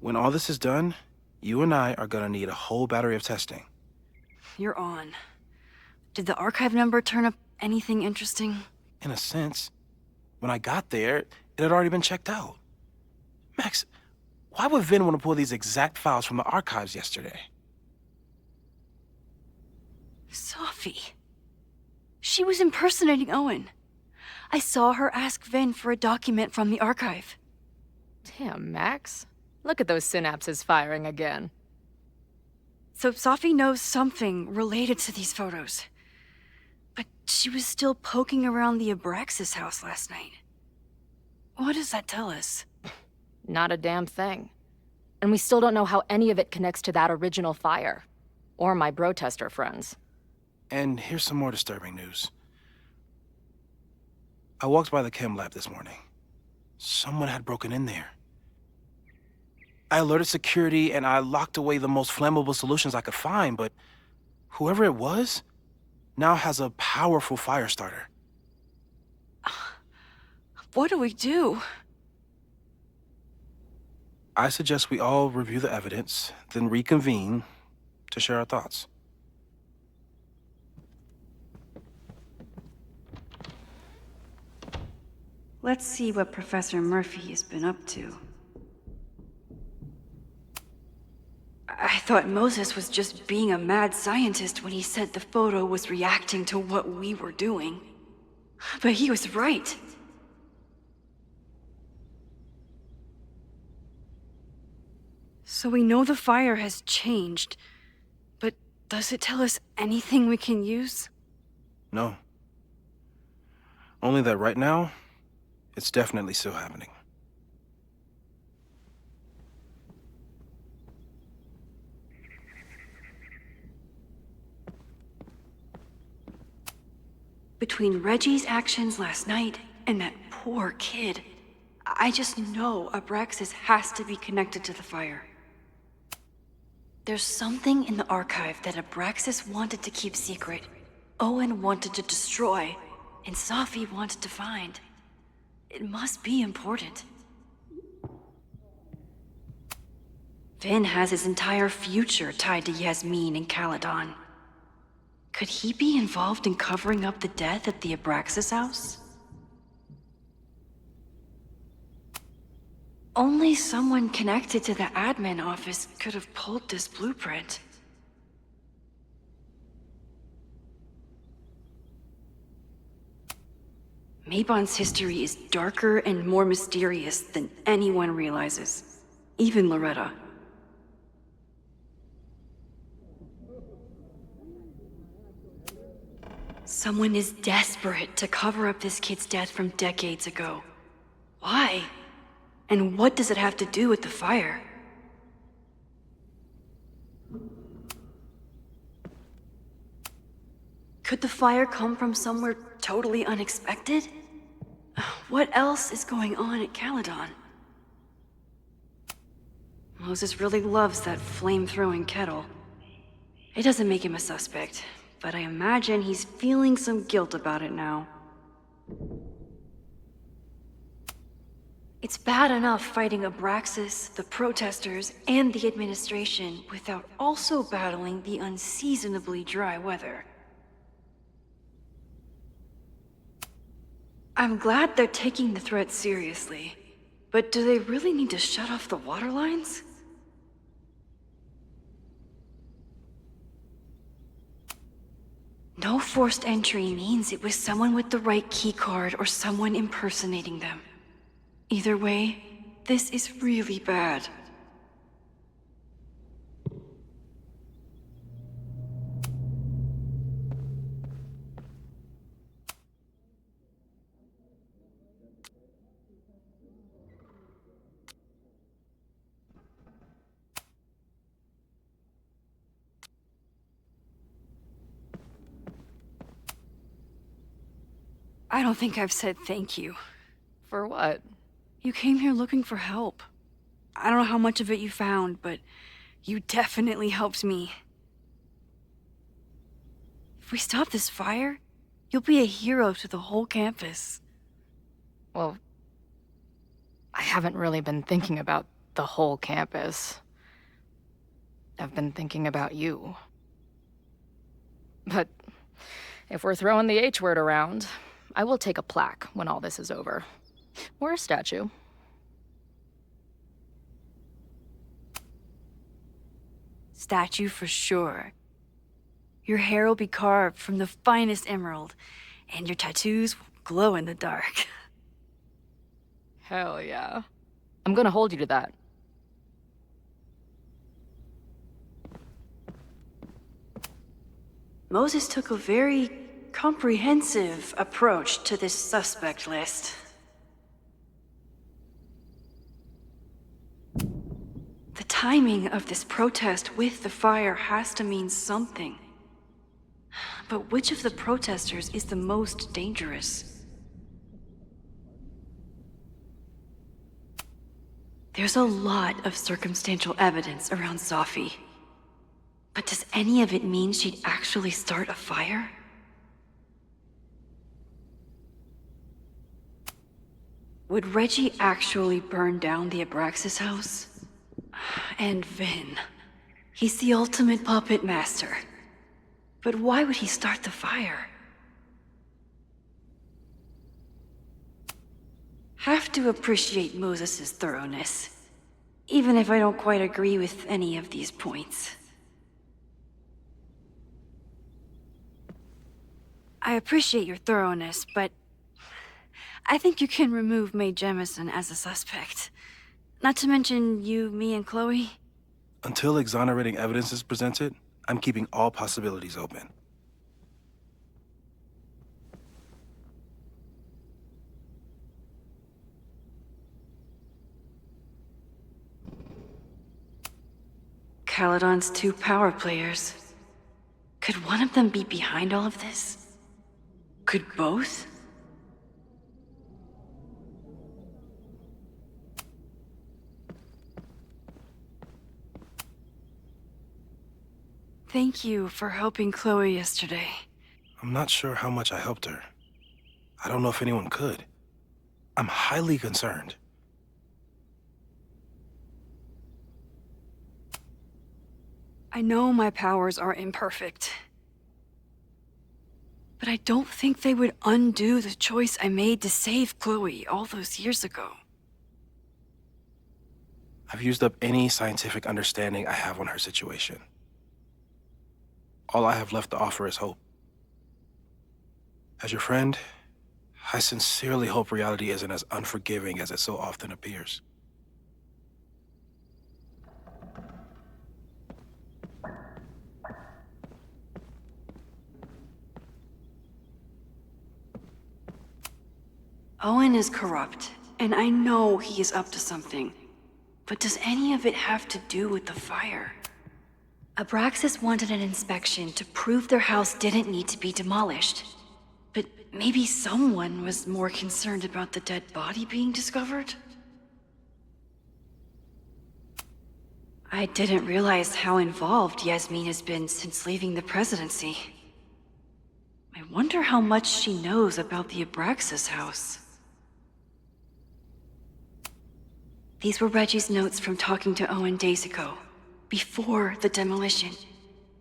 When all this is done, you and I are gonna need a whole battery of testing. You're on. Did the archive number turn up anything interesting? In a sense, when I got there, it had already been checked out. Max, why would Vin want to pull these exact files from the archives yesterday? Sophie. She was impersonating Owen. I saw her ask Vin for a document from the archive. Damn, Max. Look at those synapses firing again. So Sophie knows something related to these photos. But she was still poking around the Abraxas house last night. What does that tell us? Not a damn thing. And we still don't know how any of it connects to that original fire. Or my bro-tester friends. And here's some more disturbing news. I walked by the chem lab this morning. Someone had broken in there. I alerted security and I locked away the most flammable solutions I could find, but whoever it was now has a powerful fire starter. What do we do? I suggest we all review the evidence, then reconvene to share our thoughts. Let's see what Professor Murphy has been up to. I thought Moses was just being a mad scientist when he said the photo was reacting to what we were doing. But he was right. So we know the fire has changed, but does it tell us anything we can use? No. Only that right now, it's definitely still happening. Between Reggie's actions last night and that poor kid, I just know Abraxas has to be connected to the fire. There's something in the archive that Abraxas wanted to keep secret, Owen wanted to destroy, and Sophie wanted to find. It must be important. Vin has his entire future tied to Yasmin and Caledon. Could he be involved in covering up the death at the Abraxas house? Only someone connected to the admin office could have pulled this blueprint. Mabon's history is darker and more mysterious than anyone realizes, even Loretta. Someone is desperate to cover up this kid's death from decades ago. Why? And what does it have to do with the fire? Could the fire come from somewhere totally unexpected? What else is going on at Caledon? Moses really loves that flame-throwing kettle. It doesn't make him a suspect, but I imagine he's feeling some guilt about it now. It's bad enough fighting Abraxas, the protesters, and the administration without also battling the unseasonably dry weather. I'm glad they're taking the threat seriously, but do they really need to shut off the water lines? No forced entry means it was someone with the right keycard or someone impersonating them. Either way, this is really bad. I don't think I've said thank you. For what? You came here looking for help. I don't know how much of it you found, but you definitely helped me. If we stop this fire, you'll be a hero to the whole campus. Well, I haven't really been thinking about the whole campus. I've been thinking about you. But if we're throwing the H word around, I will take a plaque when all this is over. Or a statue. Statue for sure. Your hair will be carved from the finest emerald, and your tattoos will glow in the dark. Hell yeah. I'm gonna hold you to that. Moses took a very comprehensive approach to this suspect list. The timing of this protest with the fire has to mean something. But which of the protesters is the most dangerous? There's a lot of circumstantial evidence around Safi. But does any of it mean she'd actually start a fire? Would Reggie actually burn down the Abraxas house? And Vin. He's the ultimate puppet master. But why would he start the fire? Have to appreciate Moses' thoroughness, even if I don't quite agree with any of these points. I appreciate your thoroughness, but I think you can remove Mae Jemison as a suspect. Not to mention you, me, and Chloe. Until exonerating evidence is presented, I'm keeping all possibilities open. Caledon's 2 power players. Could one of them be behind all of this? Could both? Thank you for helping Chloe yesterday. I'm not sure how much I helped her. I don't know if anyone could. I'm highly concerned. I know my powers are imperfect. But I don't think they would undo the choice I made to save Chloe all those years ago. I've used up any scientific understanding I have on her situation. All I have left to offer is hope. As your friend, I sincerely hope reality isn't as unforgiving as it so often appears. Owen is corrupt, and I know he is up to something. But does any of it have to do with the fire? Abraxas wanted an inspection to prove their house didn't need to be demolished. But maybe someone was more concerned about the dead body being discovered? I didn't realize how involved Yasmin has been since leaving the presidency. I wonder how much she knows about the Abraxas house. These were Reggie's notes from talking to Owen days ago, before the demolition.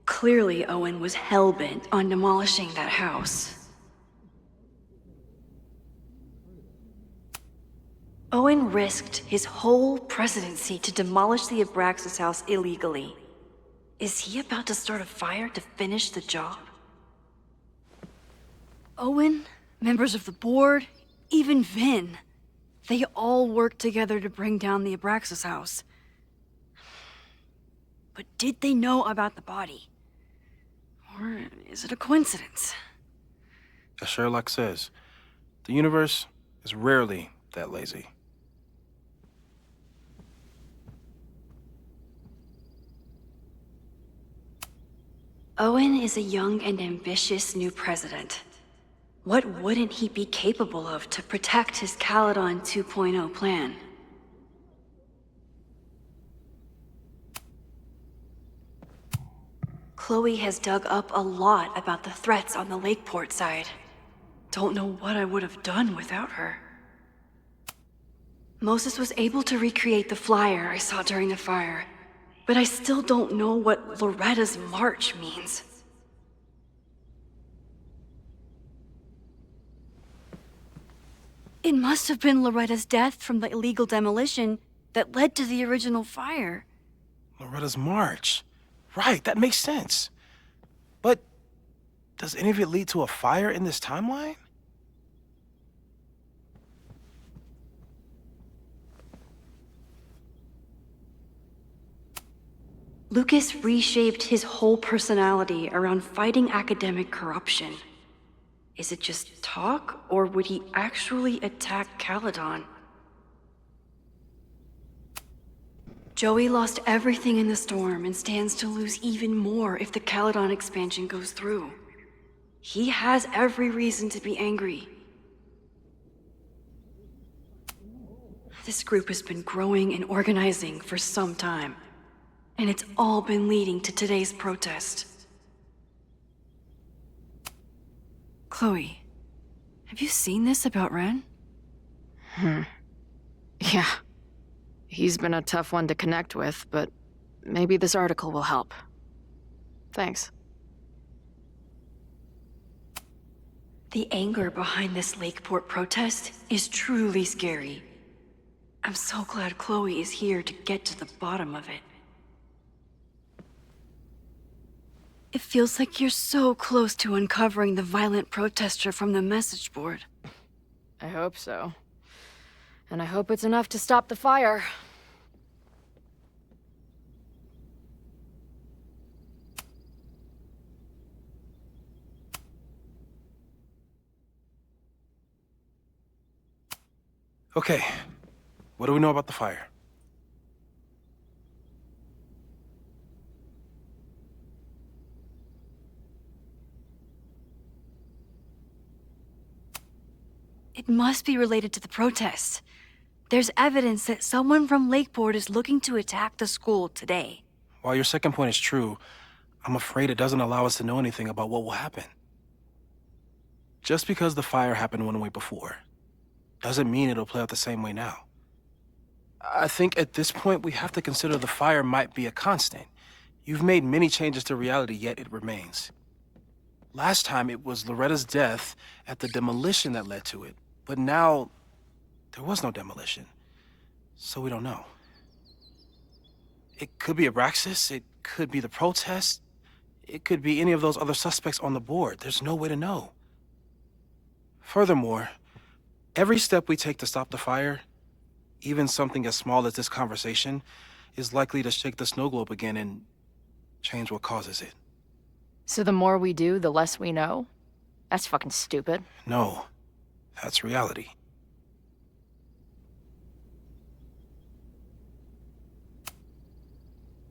Clearly, Owen was hell-bent on demolishing that house. Owen risked his whole presidency to demolish the Abraxas house illegally. Is he about to start a fire to finish the job? Owen, members of the board, even Vin. They all worked together to bring down the Abraxas house. But did they know about the body? Or is it a coincidence? As Sherlock says, the universe is rarely that lazy. Owen is a young and ambitious new president. What wouldn't he be capable of to protect his Caledon 2.0 plan? Chloe has dug up a lot about the threats on the Lakeport side. Don't know what I would have done without her. Moses was able to recreate the flyer I saw during the fire, but I still don't know what Loretta's march means. It must have been Loretta's death from the illegal demolition that led to the original fire. Loretta's march. Right, that makes sense. But does any of it lead to a fire in this timeline? Lucas reshaped his whole personality around fighting academic corruption. Is it just talk, or would he actually attack Caledon? Joey lost everything in the storm and stands to lose even more if the Caledon expansion goes through. He has every reason to be angry. This group has been growing and organizing for some time, and it's all been leading to today's protest. Chloe, have you seen this about Ren? Yeah. He's been a tough one to connect with, but maybe this article will help. Thanks. The anger behind this Lakeport protest is truly scary. I'm so glad Chloe is here to get to the bottom of it. It feels like you're so close to uncovering the violent protester from the message board. I hope so. And I hope it's enough to stop the fire. Okay, what do we know about the fire? It must be related to the protest. There's evidence that someone from Lakeport is looking to attack the school today. While your second point is true, I'm afraid it doesn't allow us to know anything about what will happen. Just because the fire happened one way before, doesn't mean it'll play out the same way now. I think at this point we have to consider the fire might be a constant. You've made many changes to reality, yet it remains. Last time it was Loretta's death at the demolition that led to it, but now there was no demolition, so we don't know. It could be Abraxas, it could be the protest, it could be any of those other suspects on the board. There's no way to know. Furthermore, every step we take to stop the fire, even something as small as this conversation, is likely to shake the snow globe again and change what causes it. So the more we do, the less we know? That's fucking stupid. No, that's reality.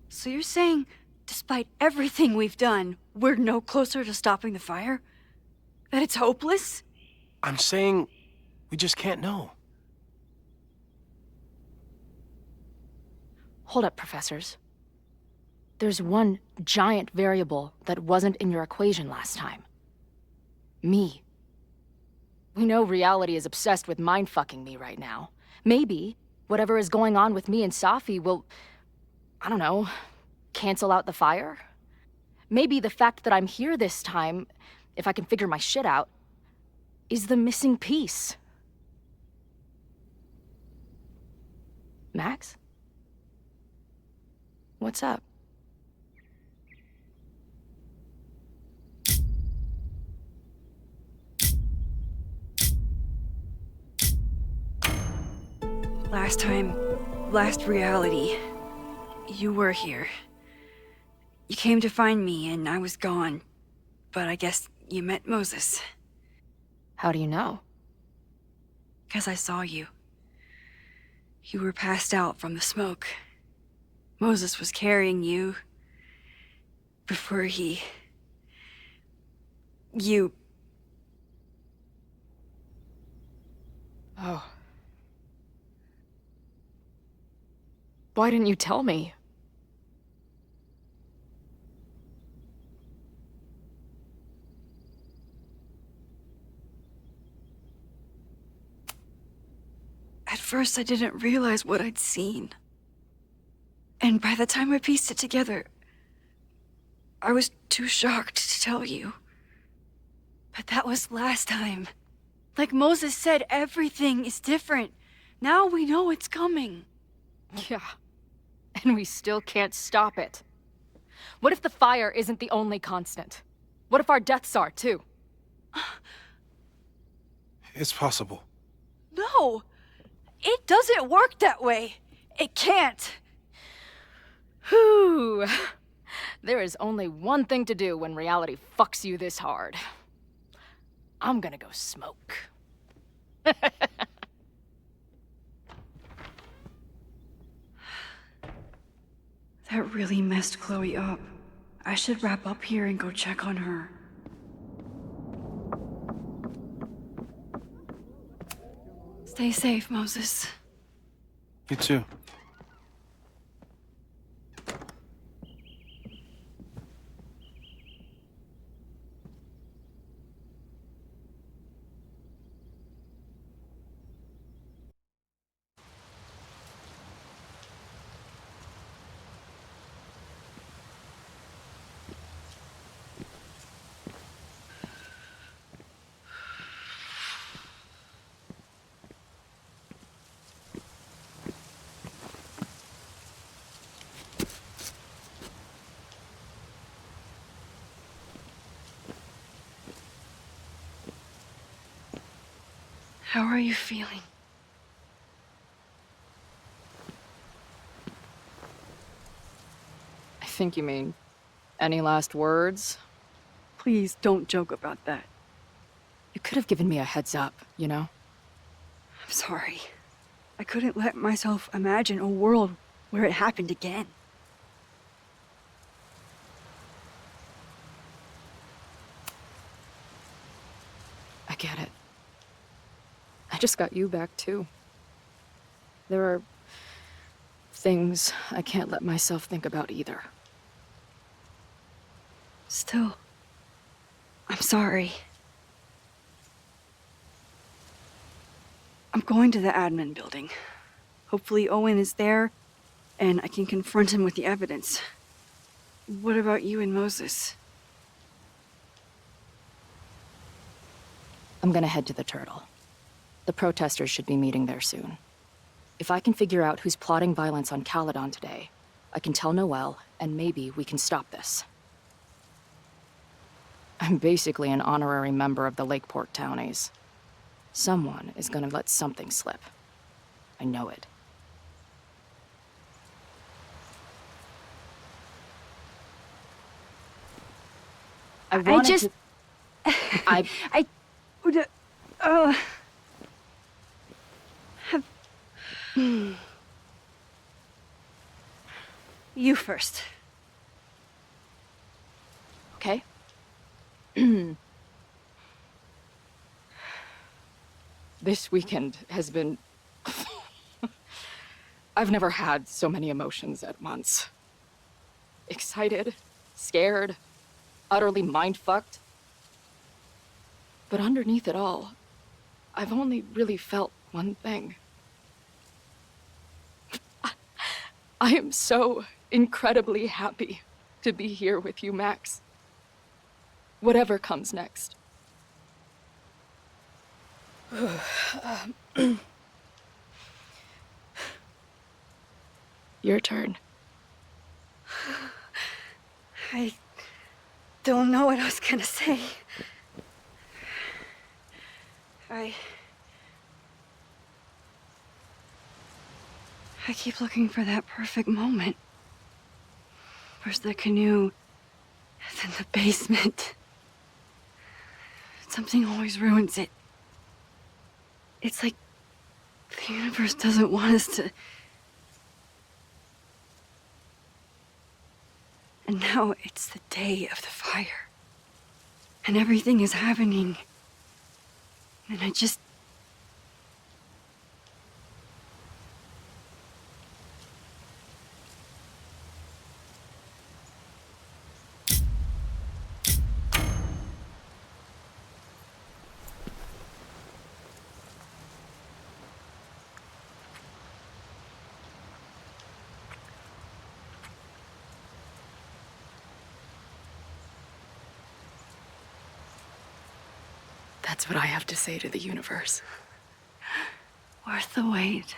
So you're saying, despite everything we've done, we're no closer to stopping the fire? That it's hopeless? I'm saying we just can't know. Hold up, professors. There's one giant variable that wasn't in your equation last time. Me. We know reality is obsessed with mind-fucking me right now. Maybe whatever is going on with me and Safi will, I don't know, cancel out the fire? Maybe the fact that I'm here this time, if I can figure my shit out, is the missing piece. Max? What's up? Last time, last reality, you were here. You came to find me and I was gone, but I guess you met Moses. How do you know? 'Cause I saw you. You were passed out from the smoke. Moses was carrying you before you... Oh. Why didn't you tell me? At first, I didn't realize what I'd seen. And by the time I pieced it together, I was too shocked to tell you. But that was last time. Like Moses said, everything is different. Now we know it's coming. Yeah. And we still can't stop it. What if the fire isn't the only constant? What if our deaths are, too? It's possible. No! It doesn't work that way. It can't. Whew. There is only one thing to do when reality fucks you this hard. I'm gonna go smoke. That really messed Chloe up. I should wrap up here and go check on her. Stay safe, Moses. You too. How are you feeling? I think you mean, any last words? Please don't joke about that. You could have given me a heads up, you know? I'm sorry. I couldn't let myself imagine a world where it happened again. I get it. I just got you back, too. There are things I can't let myself think about either. Still, I'm sorry. I'm going to the admin building. Hopefully Owen is there, and I can confront him with the evidence. What about you and Moses? I'm gonna head to the Turtle. The protesters should be meeting there soon. If I can figure out who's plotting violence on Caledon today, I can tell Noelle, and maybe we can stop this. I'm basically an honorary member of the Lakeport Townies. Someone is gonna let something slip. I know it. I would, have... You first. Okay? This weekend has been... I've never had so many emotions at once. Excited, scared, utterly mind-fucked. But underneath it all, I've only really felt one thing. I am so incredibly happy to be here with you, Max. Whatever comes next. Your turn. I don't know what I was gonna say. I keep looking for that perfect moment. First the canoe, then the basement. Something always ruins it. It's like the universe doesn't want us to... And now it's the day of the fire. And everything is happening. And I just... That's what I have to say to the universe. Worth the wait.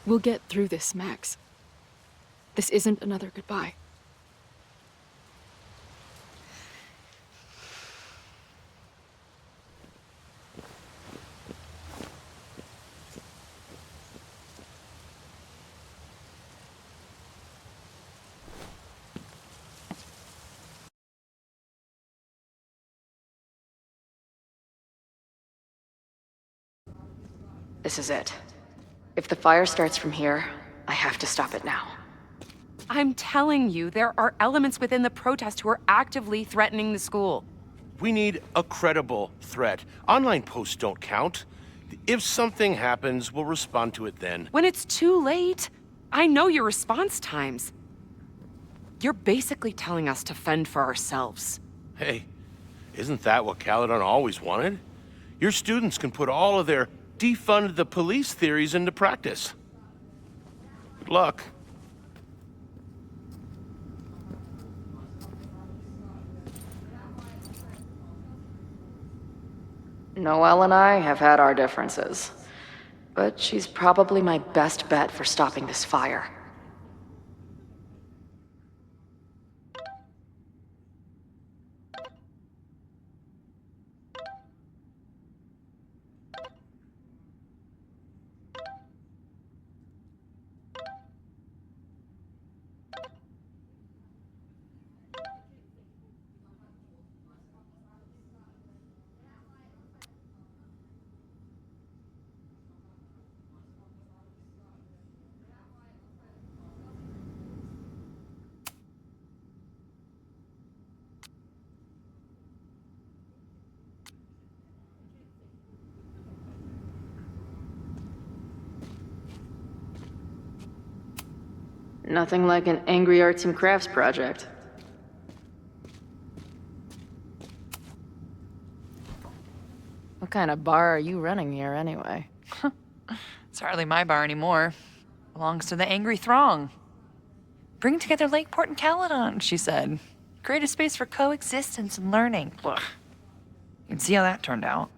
We'll get through this, Max. This isn't another goodbye. This is it. If the fire starts from here, I have to stop it now. I'm telling you, there are elements within the protest who are actively threatening the school. We need a credible threat. Online posts don't count. If something happens, we'll respond to it then. When it's too late, I know your response times. You're basically telling us to fend for ourselves. Hey, isn't that what Caledon always wanted? Your students can put all of their defund the police theories into practice. Good luck. Noelle and I have had our differences, but she's probably my best bet for stopping this fire. Nothing like an angry arts and crafts project. What kind of bar are you running here, anyway? It's hardly my bar anymore. Belongs to the Angry Throng. Bring together Lakeport and Caledon, she said. Create a space for coexistence and learning. Ugh. You can see how that turned out.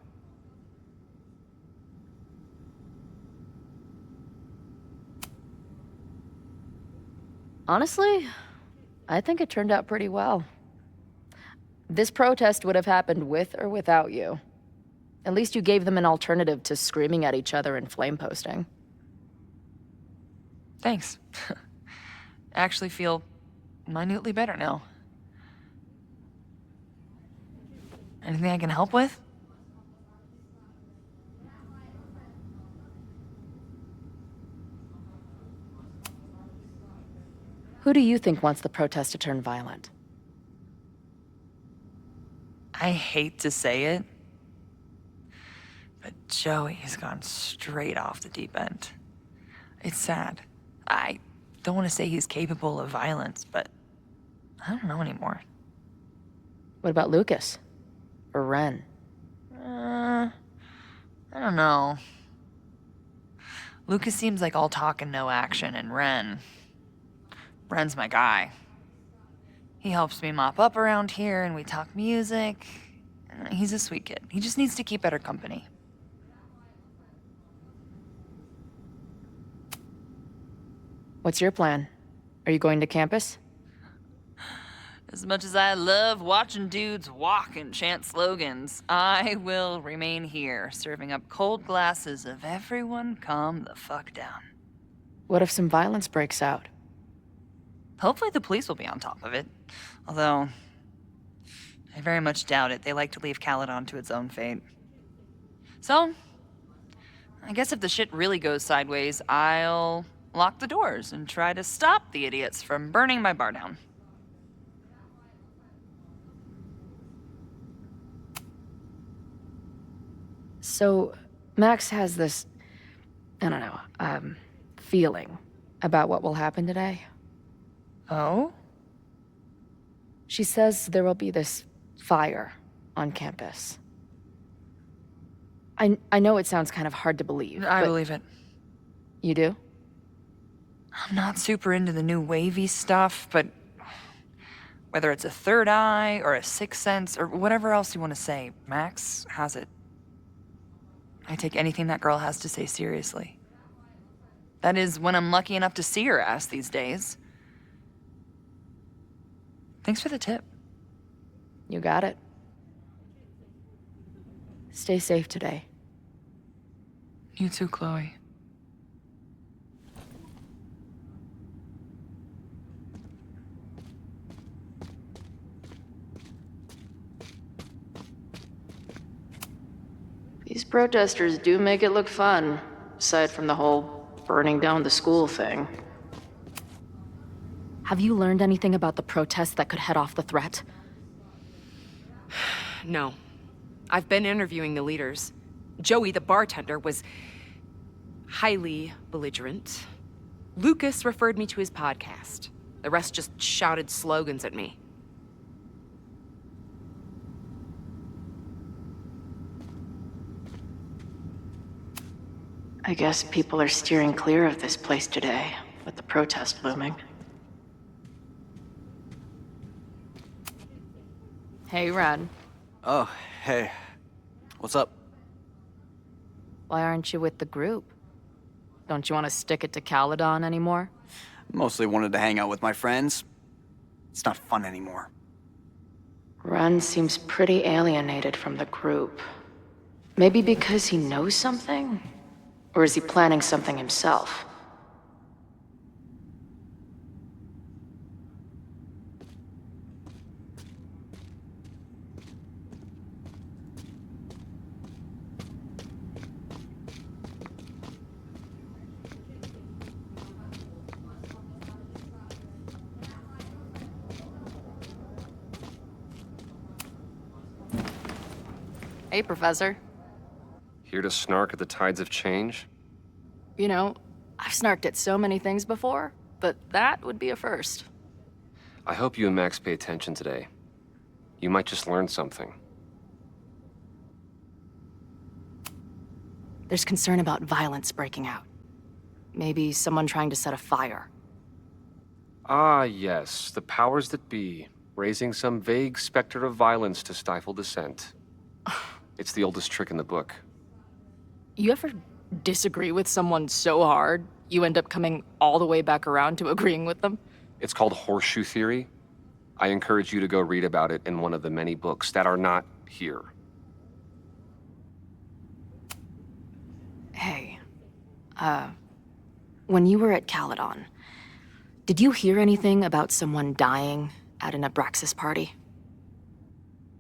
Honestly, I think it turned out pretty well. This protest would have happened with or without you. At least you gave them an alternative to screaming at each other and flame posting. Thanks. I actually feel minutely better now. Anything I can help with? Who do you think wants the protest to turn violent? I hate to say it, but Joey has gone straight off the deep end. It's sad. I don't want to say he's capable of violence, but I don't know anymore. What about Lucas? Or Ren? I don't know. Lucas seems like all talk and no action, and Ren's my guy. He helps me mop up around here, and we talk music. He's a sweet kid. He just needs to keep better company. What's your plan? Are you going to campus? As much as I love watching dudes walk and chant slogans, I will remain here, serving up cold glasses of everyone calm the fuck down. What if some violence breaks out? Hopefully the police will be on top of it. Although, I very much doubt it. They like to leave Caledon to its own fate. So, I guess if the shit really goes sideways, I'll lock the doors and try to stop the idiots from burning my bar down. So, Max has this, I don't know, feeling about what will happen today. Oh? She says there will be this fire on campus. I know it sounds kind of hard to believe. I but believe it. You do? I'm not super into the new wavy stuff, but Whether it's a third eye or a sixth sense or whatever else you want to say, Max has it. I take anything that girl has to say seriously. That is, when I'm lucky enough to see her ass these days. Thanks for the tip. You got it. Stay safe today. You too, Chloe. These protesters do make it look fun, aside from the whole burning down the school thing. Have you learned anything about the protests that could head off the threat? No. I've been interviewing the leaders. Joey, the bartender, was highly belligerent. Lucas referred me to his podcast. The rest just shouted slogans at me. I guess people are steering clear of this place today, with the protest looming. Hey, Ren. Oh, hey. What's up? Why aren't you with the group? Don't you want to stick it to Caledon anymore? Mostly wanted to hang out with my friends. It's not fun anymore. Ren seems pretty alienated from the group. Maybe because he knows something? Or is he planning something himself? Hey, Professor. Here to snark at the tides of change? You know, I've snarked at so many things before, but that would be a first. I hope you and Max pay attention today. You might just learn something. There's concern about violence breaking out. Maybe someone trying to set a fire. Ah, yes, the powers that be, raising some vague specter of violence to stifle dissent. It's the oldest trick in the book. You ever disagree with someone so hard, you end up coming all the way back around to agreeing with them? It's called horseshoe theory. I encourage you to go read about it in one of the many books that are not here. Hey, when you were at Caledon, did you hear anything about someone dying at an Abraxas party?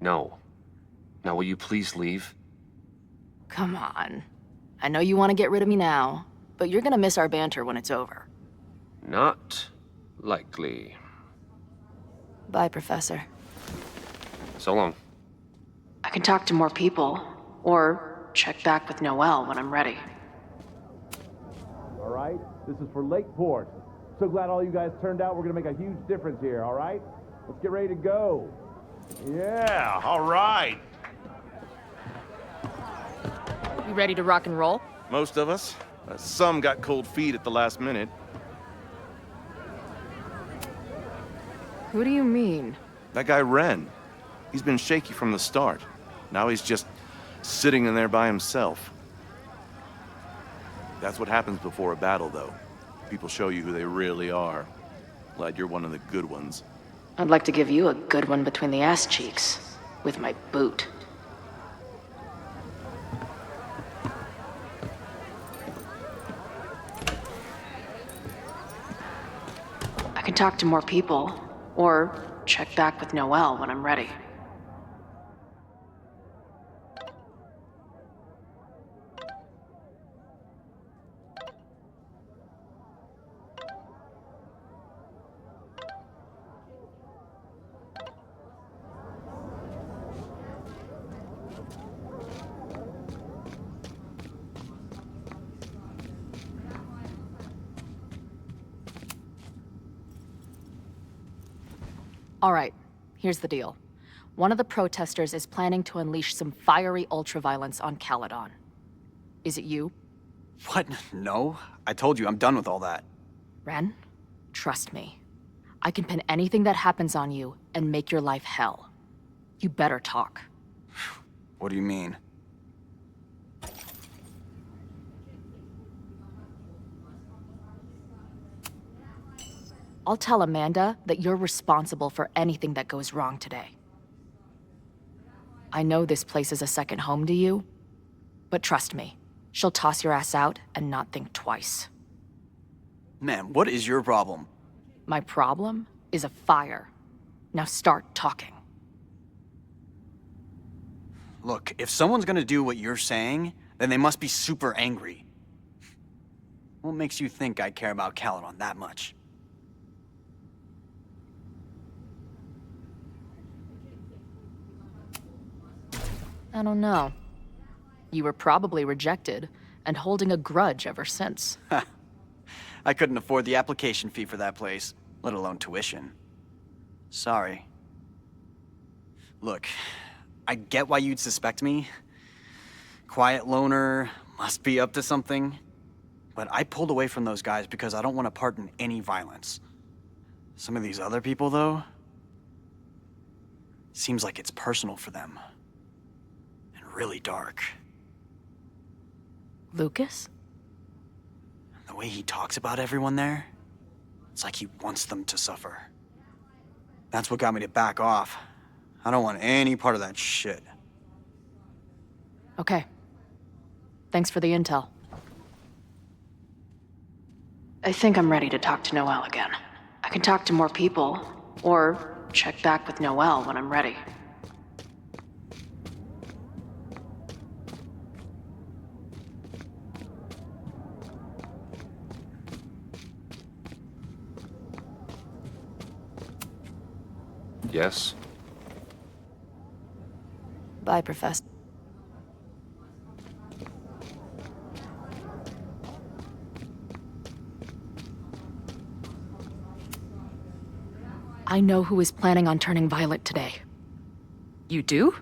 No. Now will you please leave? Come on. I know you want to get rid of me now, but you're gonna miss our banter when it's over. Not likely. Bye, Professor. So long. I can talk to more people, or check back with Noelle when I'm ready. All right? This is for Lakeport. So glad all you guys turned out. We're gonna make a huge difference here, all right? Let's get ready to go. Yeah, all right. You ready to rock and roll? Most of us. Some got cold feet at the last minute. Who do you mean? That guy Ren. He's been shaky from the start. Now he's just sitting in there by himself. That's what happens before a battle, though. People show you who they really are. Glad you're one of the good ones. I'd like to give you a good one between the ass cheeks, with my boot. I can talk to more people, or check back with Noelle when I'm ready. All right, here's the deal. One of the protesters is planning to unleash some fiery ultraviolence on Caledon. Is it you? What? No. I told you, I'm done with all that. Ren, trust me. I can pin anything that happens on you and make your life hell. You better talk. What do you mean? I'll tell Amanda that you're responsible for anything that goes wrong today. I know this place is a second home to you, but trust me, she'll toss your ass out and not think twice. Man, what is your problem? My problem is a fire. Now start talking. Look, if someone's gonna do what you're saying, then they must be super angry. What makes you think I care about Caledon that much? I don't know. You were probably rejected and holding a grudge ever since. I couldn't afford the application fee for that place, let alone tuition. Sorry. Look, I get why you'd suspect me. Quiet loner, must be up to something. But I pulled away from those guys because I don't want to part in any violence. Some of these other people, though, seems like it's personal for them. And really dark. Lucas? The way he talks about everyone there, it's like he wants them to suffer. That's what got me to back off. I don't want any part of that shit. Okay. Thanks for the intel. I think I'm ready to talk to Noelle again. I can talk to more people, or check back with Noelle when I'm ready. Yes? Bye, Professor. I know who is planning on turning violent today. You do?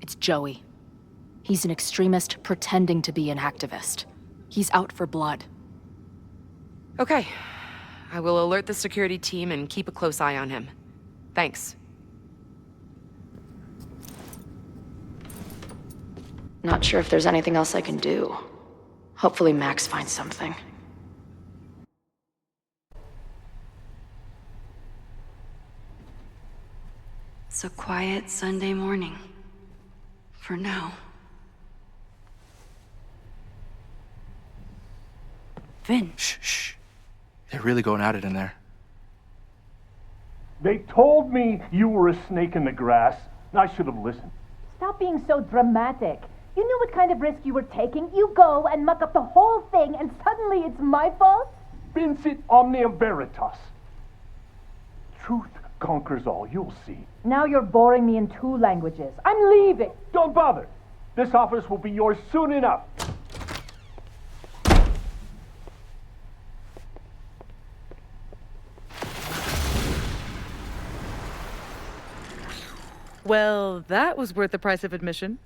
It's Joey. He's an extremist pretending to be an activist. He's out for blood. Okay. I will alert the security team and keep a close eye on him. Thanks. Not sure if there's anything else I can do. Hopefully Max finds something. It's a quiet Sunday morning. For now. Vin. Shh. They're really going at it in there. They told me you were a snake in the grass. I should have listened. Stop being so dramatic. You knew what kind of risk you were taking. You go and muck up the whole thing, and suddenly it's my fault? Vincit omnia veritas. Truth conquers all, you'll see. Now you're boring me in 2 languages. I'm leaving. Don't bother. This office will be yours soon enough. Well, that was worth the price of admission.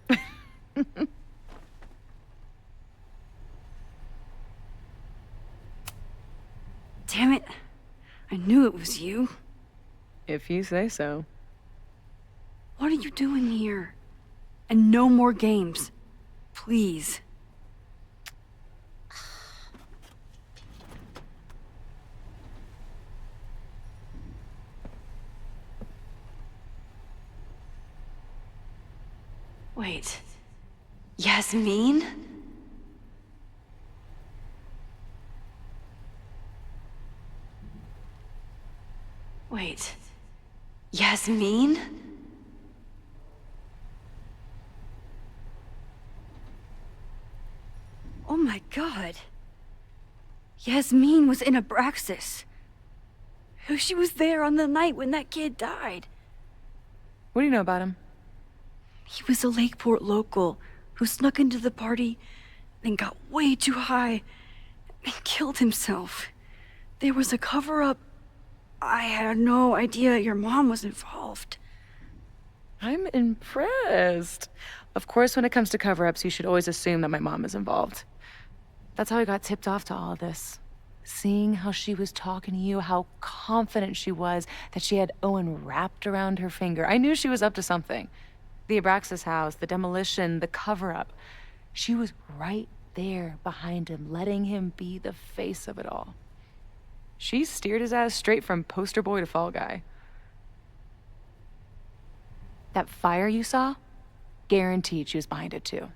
Damn it. I knew it was you. If you say so. What are you doing here? And no more games. Please. Wait. Yasmin? Wait. Yasmin? Oh my god. Yasmin was in Abraxas. She was there on the night when that kid died. What do you know about him? He was a Lakeport local who snuck into the party, then got way too high and killed himself. There was a cover-up. I had no idea your mom was involved. I'm impressed. Of course, when it comes to cover-ups, you should always assume that my mom is involved. That's how I got tipped off to all of this. Seeing how she was talking to you, how confident she was that she had Owen wrapped around her finger. I knew she was up to something. The Abraxas house, the demolition, the cover-up. She was right there behind him, letting him be the face of it all. She steered his ass straight from poster boy to fall guy. That fire you saw? Guaranteed she was behind it too.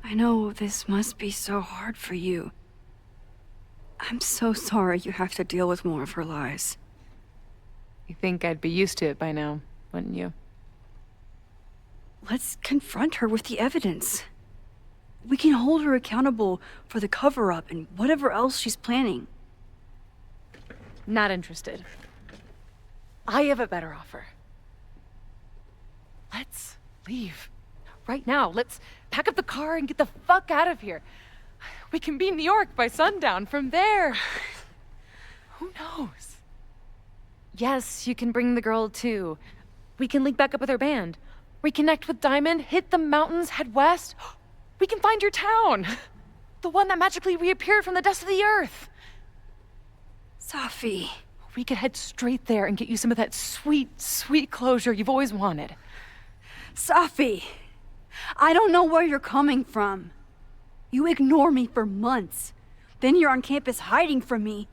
I know this must be so hard for you. I'm so sorry you have to deal with more of her lies. You think I'd be used to it by now, wouldn't you? Let's confront her with the evidence. We can hold her accountable for the cover-up and whatever else she's planning. Not interested. I have a better offer. Let's leave. Right now. Let's pack up the car and get the fuck out of here. We can be in New York by sundown. From there, who knows? Yes, you can bring the girl too. We can link back up with our band. Reconnect with Diamond, hit the mountains, head west. We can find your town. The one that magically reappeared from the dust of the earth. Safi. We could head straight there and get you some of that sweet, sweet closure you've always wanted. Safi, I don't know where you're coming from. You ignore me for months. Then you're on campus hiding from me.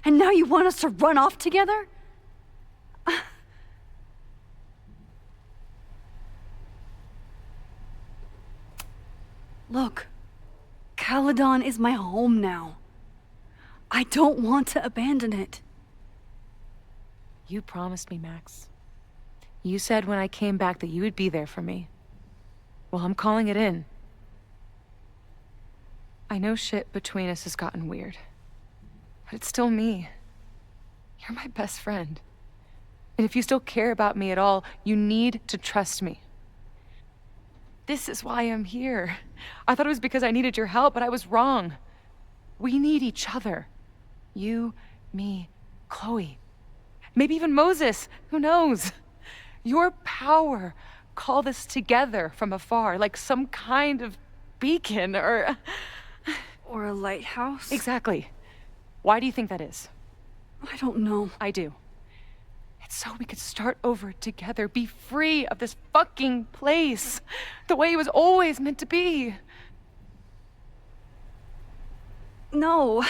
And now you want us to run off together? Look, Caledon is my home now. I don't want to abandon it. You promised me, Max. You said when I came back that you would be there for me. Well, I'm calling it in. I know shit between us has gotten weird, but it's still me. You're my best friend. And if you still care about me at all, you need to trust me. This is why I'm here. I thought it was because I needed your help, but I was wrong. We need each other. You, me, Chloe. Maybe even Moses. Who knows? Your power called us together from afar, like some kind of beacon or a lighthouse? Exactly. Why do you think that is? I don't know. I do. It's so we could start over together, be free of this fucking place, the way it was always meant to be. No,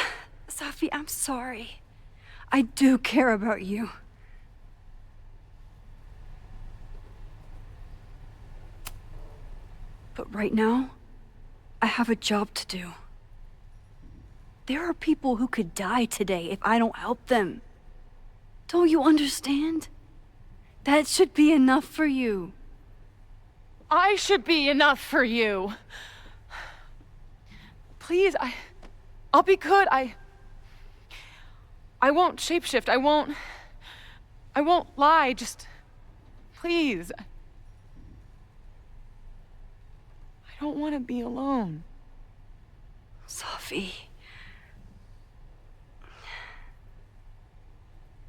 Safi, I'm sorry. I do care about you. But right now, I have a job to do. There are people who could die today if I don't help them. Don't you understand? That should be enough for you. I should be enough for you. Please, I'll be good. I won't shapeshift. I won't lie. Just please. I don't want to be alone. Safi.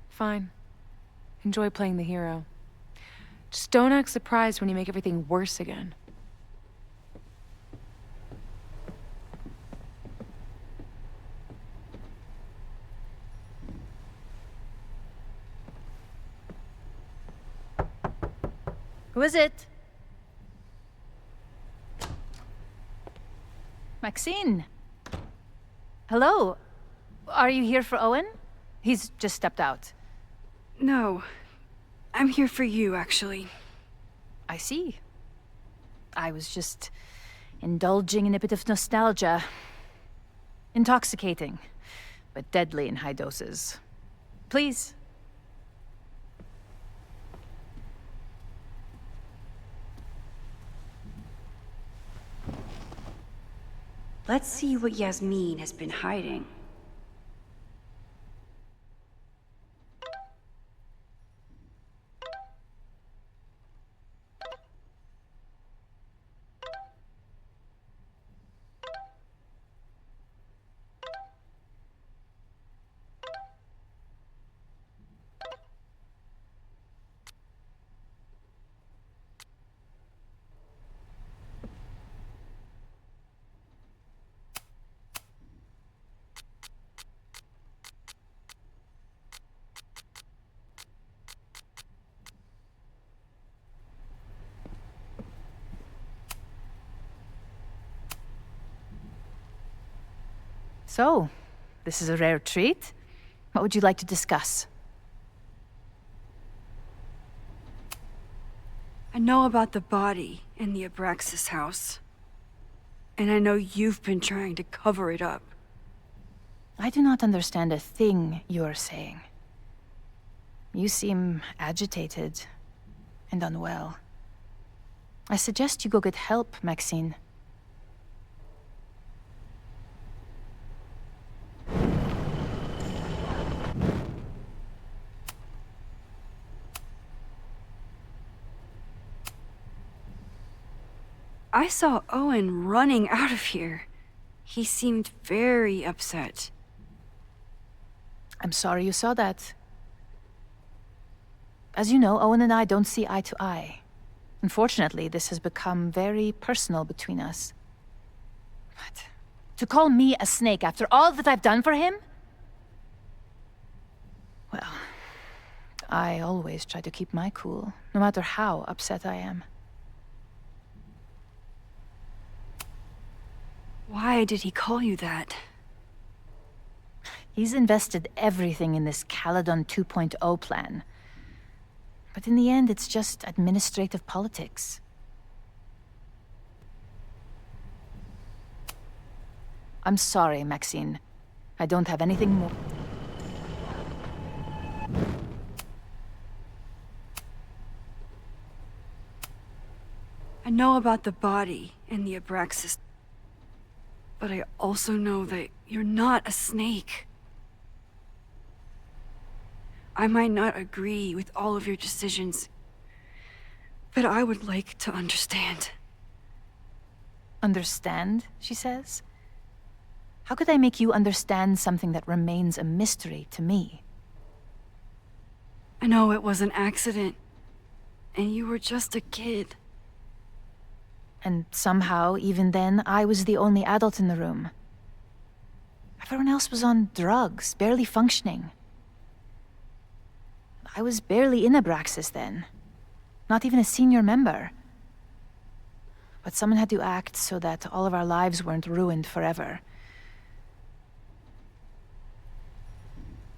Fine. Enjoy playing the hero. Just don't act surprised when you make everything worse again. Who is it? Maxine. Hello. Are you here for Owen? He's just stepped out. No. I'm here for you, actually. I see. I was just indulging in a bit of nostalgia. Intoxicating, but deadly in high doses. Please. Let's see what Yasmin has been hiding. So, this is a rare treat. What would you like to discuss? I know about the body in the Abraxas house. And I know you've been trying to cover it up. I do not understand a thing you are saying. You seem agitated and unwell. I suggest you go get help, Maxine. I saw Owen running out of here. He seemed very upset. I'm sorry you saw that. As you know, Owen and I don't see eye to eye. Unfortunately, this has become very personal between us. But to call me a snake after all that I've done for him? Well, I always try to keep my cool, no matter how upset I am. Why did he call you that? He's invested everything in this Caledon 2.0 plan. But in the end, it's just administrative politics. I'm sorry, Maxine. I don't have anything more. I know about the body in the Abraxas. But I also know that you're not a snake. I might not agree with all of your decisions, but I would like to understand. Understand, she says? How could I make you understand something that remains a mystery to me? I know it was an accident, and you were just a kid. And somehow, even then, I was the only adult in the room. Everyone else was on drugs, barely functioning. I was barely in Abraxas then. Not even a senior member. But someone had to act so that all of our lives weren't ruined forever.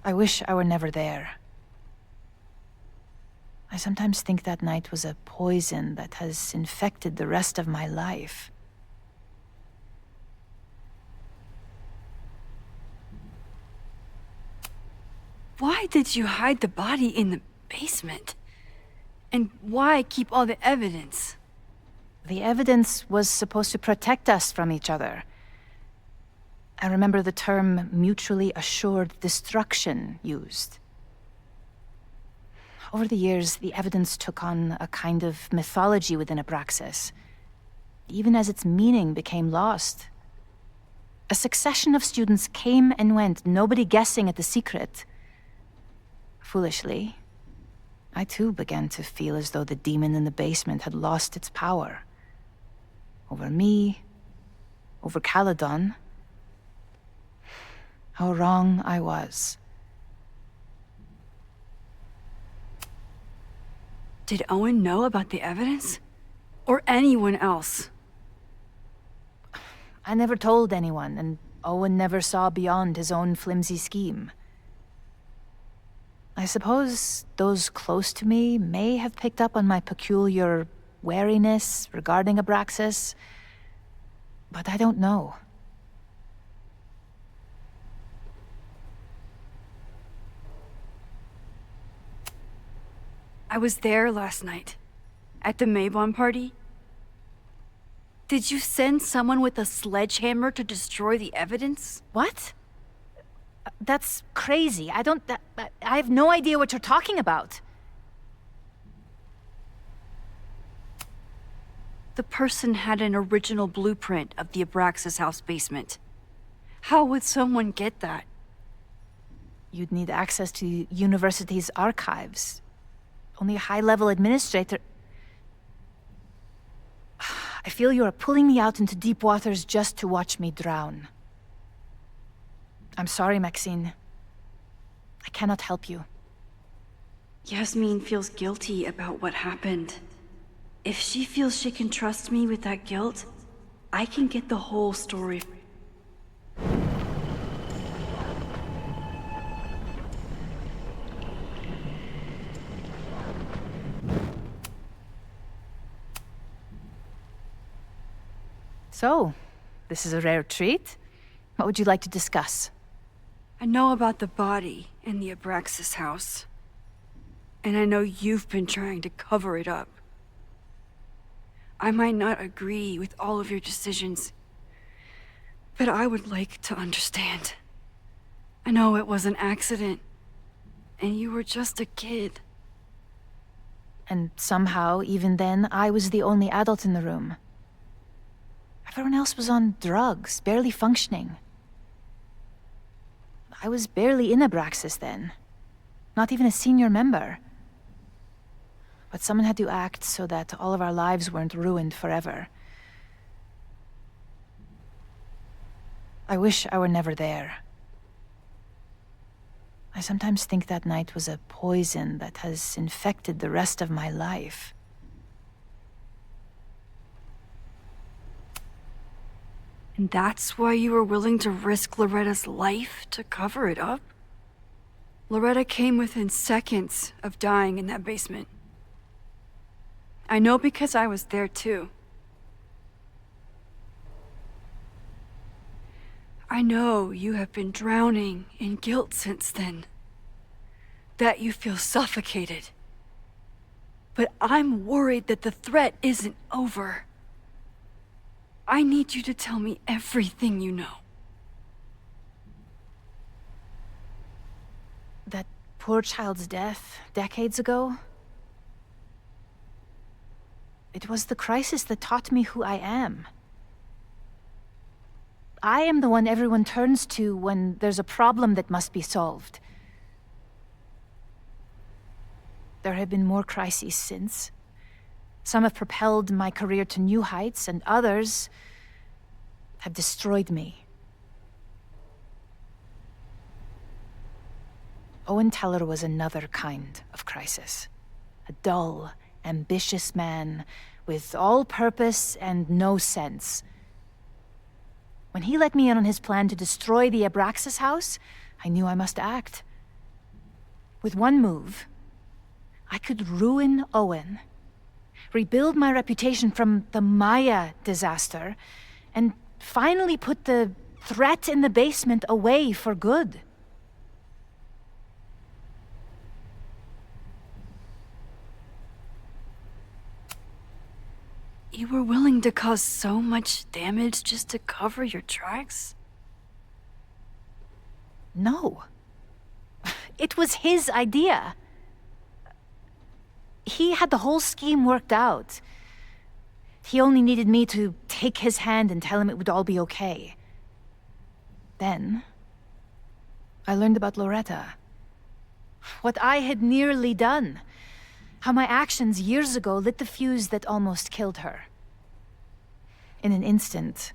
I wish I were never there. I sometimes think that night was a poison that has infected the rest of my life. Why did you hide the body in the basement? And why keep all the evidence? The evidence was supposed to protect us from each other. I remember the term mutually assured destruction used. Over the years, the evidence took on a kind of mythology within Abraxas, even as its meaning became lost. A succession of students came and went, nobody guessing at the secret. Foolishly, I too began to feel as though the demon in the basement had lost its power. Over me, over Caledon. How wrong I was. Did Owen know about the evidence? Or anyone else? I never told anyone, and Owen never saw beyond his own flimsy scheme. I suppose those close to me may have picked up on my peculiar wariness regarding Abraxas, but I don't know. I was there last night, at the Maybon party. Did you send someone with a sledgehammer to destroy the evidence? What? That's crazy. I have no idea what you're talking about. The person had an original blueprint of the Abraxas house basement. How would someone get that? You'd need access to the university's archives. Only a high-level administrator... I feel you are pulling me out into deep waters just to watch me drown. I'm sorry, Maxine. I cannot help you. Yasmin feels guilty about what happened. If she feels she can trust me with that guilt, I can get the whole story. So, this is a rare treat. What would you like to discuss? I know about the body in the Abraxas house. And I know you've been trying to cover it up. I might not agree with all of your decisions, but I would like to understand. I know it was an accident, and you were just a kid. And somehow, even then, I was the only adult in the room. Everyone else was on drugs, barely functioning. I was barely in Abraxas then. Not even a senior member. But someone had to act so that all of our lives weren't ruined forever. I wish I were never there. I sometimes think that night was a poison that has infected the rest of my life. And that's why you were willing to risk Loretta's life to cover it up? Loretta came within seconds of dying in that basement. I know because I was there too. I know you have been drowning in guilt since then. That you feel suffocated. But I'm worried that the threat isn't over. I need you to tell me everything you know. That poor child's death, decades ago? It was the crisis that taught me who I am. I am the one everyone turns to when there's a problem that must be solved. There have been more crises since. Some have propelled my career to new heights, and others have destroyed me. Owen Teller was another kind of crisis. A dull, ambitious man with all purpose and no sense. When he let me in on his plan to destroy the Abraxas house, I knew I must act. With one move, I could ruin Owen, rebuild my reputation from the Maya disaster, and finally put the threat in the basement away for good. You were willing to cause so much damage just to cover your tracks? No. It was his idea. He had the whole scheme worked out. He only needed me to take his hand and tell him it would all be okay. Then, I learned about Loretta. What I had nearly done. How my actions years ago lit the fuse that almost killed her. In an instant,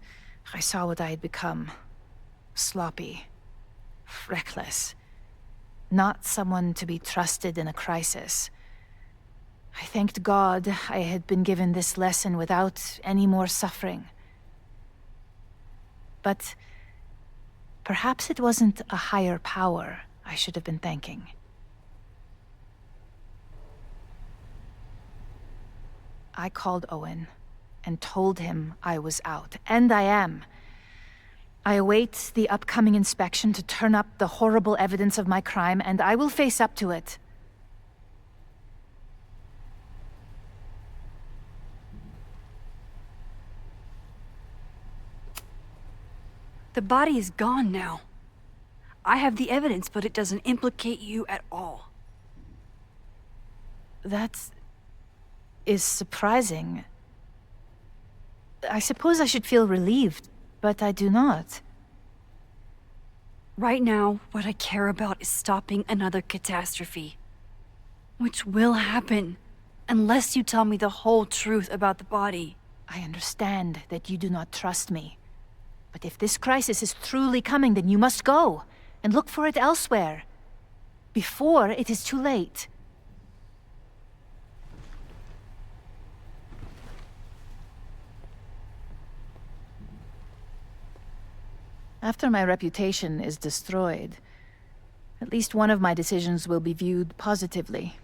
I saw what I had become. Sloppy. Reckless. Not someone to be trusted in a crisis. I thanked God I had been given this lesson without any more suffering. But perhaps it wasn't a higher power I should have been thanking. I called Owen and told him I was out, and I am. I await the upcoming inspection to turn up the horrible evidence of my crime, and I will face up to it. The body is gone now. I have the evidence, but it doesn't implicate you at all. That is surprising. I suppose I should feel relieved, but I do not. Right now, what I care about is stopping another catastrophe. Which will happen, unless you tell me the whole truth about the body. I understand that you do not trust me. But if this crisis is truly coming, then you must go and look for it elsewhere. Before it is too late. After my reputation is destroyed, at least one of my decisions will be viewed positively.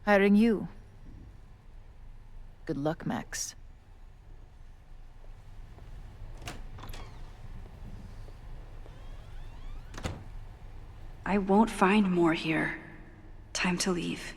Hiring you. Good luck, Max. I won't find more here. Time to leave.